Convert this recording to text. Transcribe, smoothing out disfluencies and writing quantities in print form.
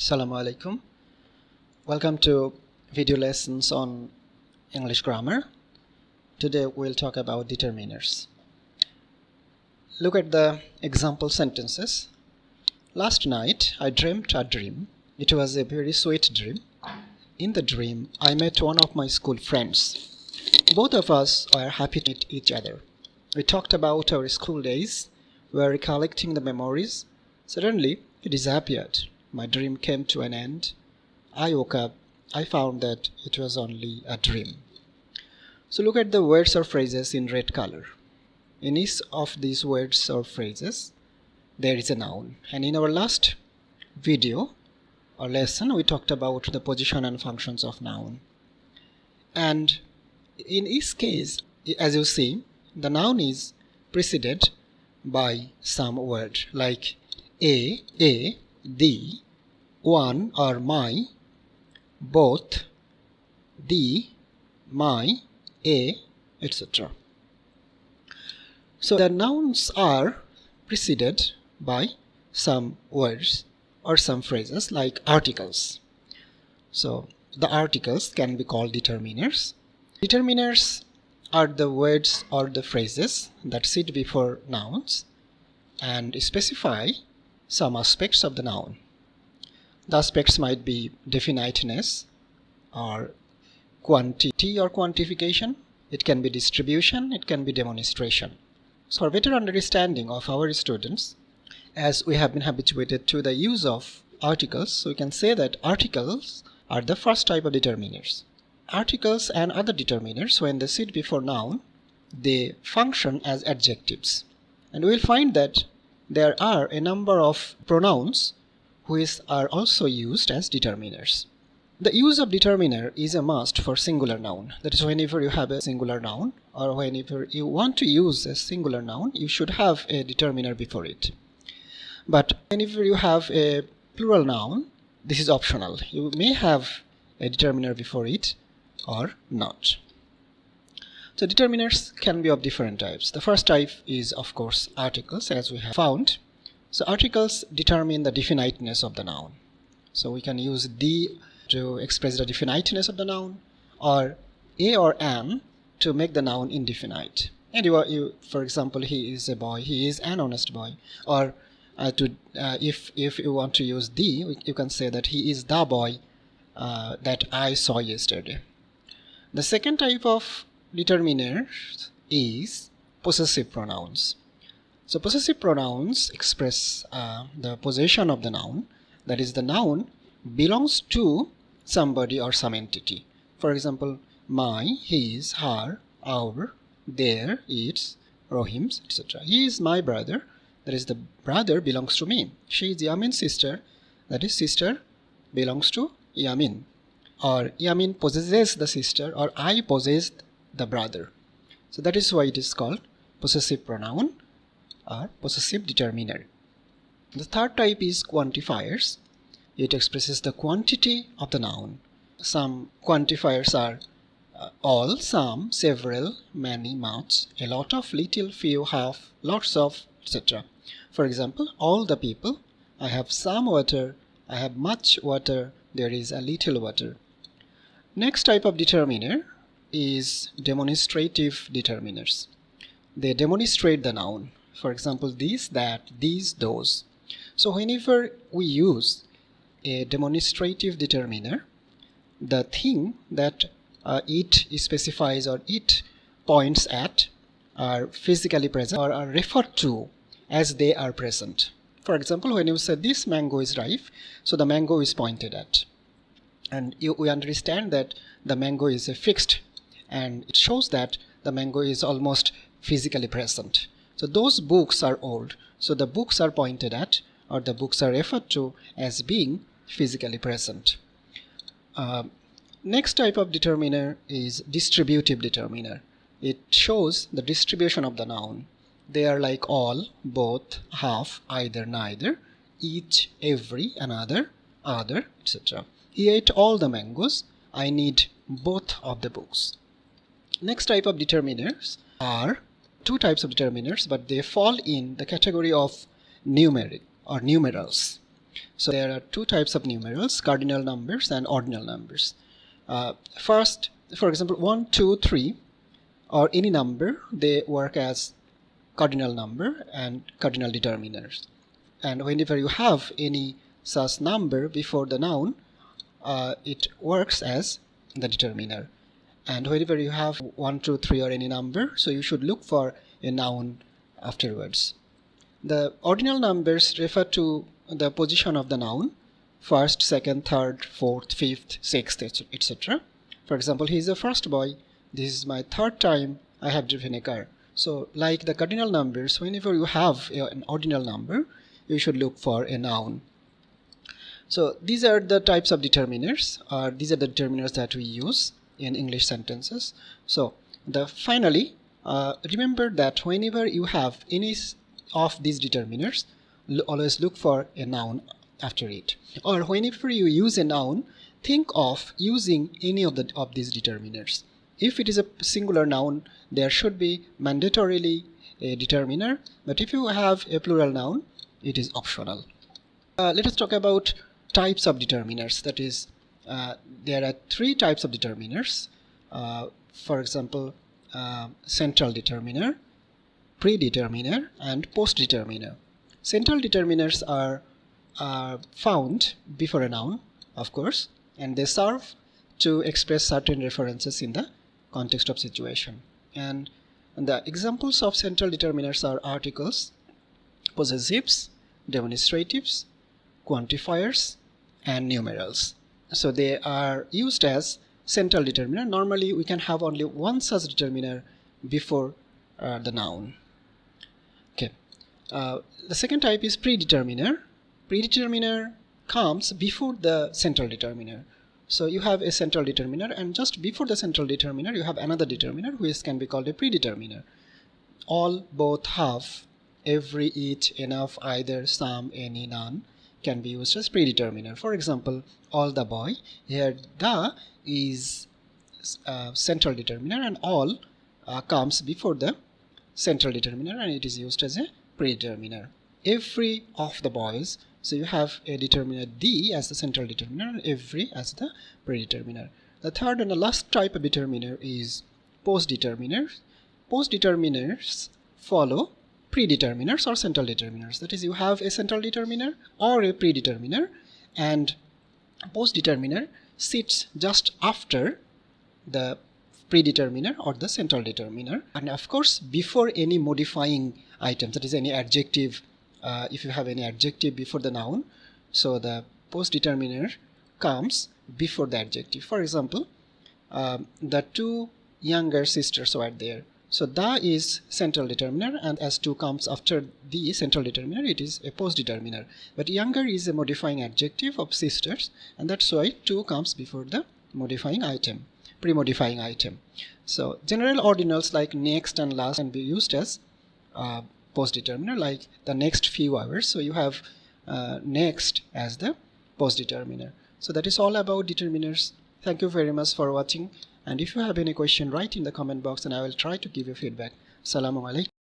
Assalamu alaikum. Welcome to video lessons on English grammar. Today we'll talk about determiners. Look at the example sentences. Last night I dreamt a dream. It was a very sweet dream. In the dream I met one of my school friends. Both of us were happy to meet each other. We talked about our school days. We were recollecting the memories. Suddenly he disappeared. My dream came to an end. I woke up. I found that it was only a dream. So look at the words or phrases in red color. In each of these words or phrases, there is a noun. And in our last video or lesson, we talked about the position and functions of noun. And in each case, as you see, the noun is preceded by some word like a, the, one or my, both, the, my, a, etc. So the nouns are preceded by some words or some phrases like articles. So the articles can be called determiners. Determiners are the words or the phrases that sit before nouns and specify some aspects of the noun. The aspects might be definiteness or quantity or quantification. It can be distribution, it can be demonstration. So for better understanding of our students, as we have been habituated to the use of articles, so we can say that articles are the first type of determiners. Articles and other determiners, when they sit before noun, they function as adjectives. And we will find that there are a number of pronouns which are also used as determiners. The use of determiner is a must for singular noun. That is, whenever you have a singular noun or whenever you want to use a singular noun, you should have a determiner before it. But whenever you have a plural noun, this is optional. You may have a determiner before it or not. So determiners can be of different types. The first type is, of course, articles, as we have found. So articles determine the definiteness of the noun. So we can use the to express the definiteness of the noun, or a or an to make the noun indefinite. And for example, he is a boy, he is an honest boy. Or if you want to use the, you can say that he is the boy that I saw yesterday. The second type of determiner is possessive pronouns. So possessive pronouns express the possession of the noun. That is, the noun belongs to somebody or some entity. For example, my, his, her, our, their, its, Rohim's, etc. He is my brother. That is, the brother belongs to me. She is Yamin's sister. That is, sister belongs to Yamin. Or Yamin possesses the sister, or I possess the brother. So that is why it is called possessive pronoun or possessive determiner. The third type is quantifiers. It expresses the quantity of the noun. Some quantifiers are all, some, several, many, much, a lot of, little, few, half, lots of, etc. For example, all the people, I have some water, I have much water, there is a little water. Next type of determiner is demonstrative determiners. They demonstrate the noun. For example, this, that, these, those. So whenever we use a demonstrative determiner, the thing that it specifies or it points at are physically present or are referred to as they are present. For example, when you say this mango is ripe, so the mango is pointed at. And we understand that the mango is fixed, and it shows that the mango is almost physically present. So those books are old. So the books are pointed at, or the books are referred to as being physically present. Next type of determiner is distributive determiner. It shows the distribution of the noun. They are like all, both, half, either, neither, each, every, another, other, etc. He ate all the mangoes. I need both of the books. Next type of determiners are two types of determiners, but they fall in the category of numeric or numerals. So there are two types of numerals, cardinal numbers and ordinal numbers. First, for example, 1, 2, 3 or any number, they work as cardinal number and cardinal determiners. And whenever you have any such number before the noun, it works as the determiner. And whenever you have 1, 2, 3 or any number, so you should look for a noun afterwards. The ordinal numbers refer to the position of the noun, first, second, third, fourth, fifth, sixth, etc. For example, he is the first boy. This is my third time I have driven a car. So like the cardinal numbers, whenever you have an ordinal number, you should look for a noun. So these are the types of determiners, or these are the determiners that we use in English sentences. So finally, remember that whenever you have any of these determiners, always look for a noun after it. Or whenever you use a noun, think of using any of these determiners. If it is a singular noun, there should be mandatorily a determiner, but if you have a plural noun, it is optional. Let us talk about types of determiners. That is, there are three types of determiners. For example, central determiner, predeterminer, and postdeterminer. Central determiners are found before a noun, of course, and they serve to express certain references in the context of situation. And the examples of central determiners are articles, possessives, demonstratives, quantifiers, and numerals. So they are used as central determiner. Normally we can have only one such determiner before the noun. Okay. The second type is predeterminer. Predeterminer comes before the central determiner. So you have a central determiner, and just before the central determiner you have another determiner which can be called a predeterminer. All, both, half, every, each, enough, either, some, any, none can be used as predeterminer. For example, all the boy, here the is central determiner, and all comes before the central determiner, and it is used as a predeterminer. Every of the boys, so you have a determiner D as the central determiner and every as the predeterminer. The third and the last type of determiner is postdeterminers. Postdeterminers follow predeterminers or central determiners. That is, you have a central determiner or a predeterminer, and postdeterminer sits just after the predeterminer or the central determiner, and of course before any modifying items, that is any adjective. If you have any adjective before the noun, so the postdeterminer comes before the adjective. For example, the two younger sisters were there. So the is central determiner, and as 2 comes after the central determiner, it is a postdeterminer. But younger is a modifying adjective of sisters, and that's why 2 comes before the modifying item, pre-modifying item. So general ordinals like next and last can be used as postdeterminer, like the next few hours. So you have next as the postdeterminer. So that is all about determiners. Thank you very much for watching, and if you have any question, write in the comment box and I will try to give you feedback. Assalamu alaikum.